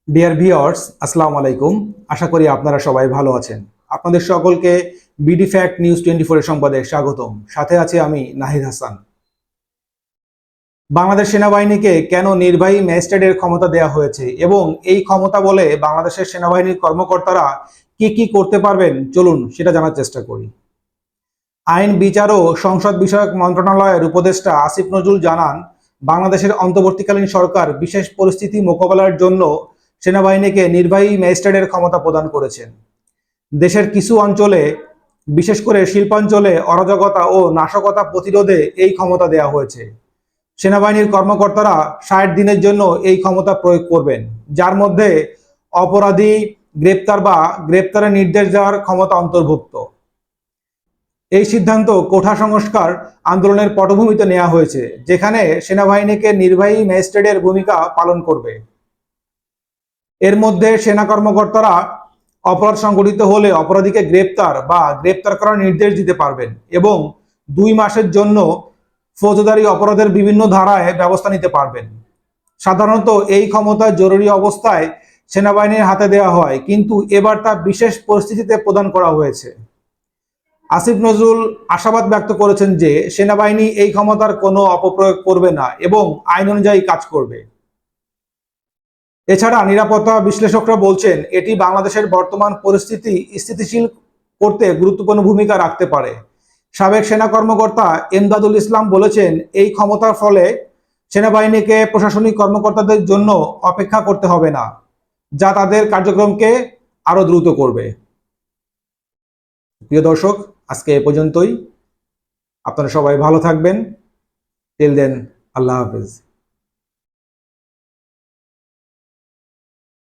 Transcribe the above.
Dear viewers, আসসালামু আলাইকুম। আশা করি আপনারা সবাই ভালো আছেন। আপনাদের সকলকে বিডি ফ্যাক্ট নিউজ 24 এর সংবাদে স্বাগতম। সাথে আছি আমি নাহিদ হাসান। বাংলাদেশ সেনাবাহিনীকে কেন নির্বাহী ম্যাজিস্ট্রেটের ক্ষমতা দেওয়া হয়েছে এবং এই ক্ষমতা বলে বাংলাদেশের সেনাবাহিনীর কর্মকর্তারা কি কি করতে পারবেন, চলুন সেটা জানার চেষ্টা করি। আইন, বিচার ও সংসদ বিষয়ক মন্ত্রণালয়ের উপদেষ্টা আসিফ নজরুল জানান, বাংলাদেশের অন্তর্বর্তীকালীন সরকার বিশেষ পরিস্থিতি মোকাবেলার জন্য সেনাবাহিনীকে নির্বাহী ম্যাজিস্ট্রেটের ক্ষমতা প্রদান করেছেন। দেশের কিছু অঞ্চলে, বিশেষ করে শিল্পাঞ্চলে অরাজকতা ও নাশকতা প্রতিরোধে এই ক্ষমতা দেওয়া হয়েছে। সেনাবাহিনীর কর্মকর্তারা 60 দিনের জন্য এই ক্ষমতা প্রয়োগ করবেন, যার মধ্যে অপরাধী গ্রেপ্তার বা গ্রেপ্তারের নির্দেশ দেওয়ার ক্ষমতা অন্তর্ভুক্ত। এই সিদ্ধান্ত কোঠা সংস্কার আন্দোলনের পটভূমিতে নেওয়া হয়েছে, যেখানে সেনাবাহিনীকে নির্বাহী ম্যাজিস্ট্রেটের ভূমিকা পালন করবে। এর মধ্যে সেনা কর্মকর্তারা অপরাধ সংঘটিত হলে অপরাধীকে গ্রেপ্তার বা গ্রেপ্তার করার নির্দেশ দিতে পারবেন এবং 2 মাসের জন্য ফৌজদারি অপরাধের বিভিন্ন ধারায় ব্যবস্থা নিতে পারবেন। সাধারণত এই ক্ষমতা জরুরি অবস্থায় সেনাবাহিনীর হাতে দেওয়া হয়, কিন্তু এবার তা বিশেষ পরিস্থিতিতে প্রদান করা হয়েছে। আসিফ নজরুল আশাবাদ ব্যক্ত করেছেন যে সেনাবাহিনী এই ক্ষমতার কোনো অপপ্রয়োগ করবে না এবং আইন অনুযায়ী কাজ করবে। এছাড়া নিরাপত্তা বিশ্লেষকরা বলছেন, এটি বাংলাদেশের বর্তমান পরিস্থিতি স্থিতিশীল করতে গুরুত্বপূর্ণ ভূমিকা রাখতে পারে। সাবেক সেনা কর্মকর্তা এমদাদুল ইসলাম বলেছেন, এই ক্ষমতার ফলে সেনাবাহিনীকে প্রশাসনিক কর্মকর্তাদের জন্য অপেক্ষা করতে হবে না, যা তাদের কার্যক্রমকে আরো দ্রুত করবে। প্রিয় দর্শক, আজকে এ পর্যন্তই। আপনারা সবাই ভালো থাকবেন। টিল দেন, আল্লাহ হাফেজ।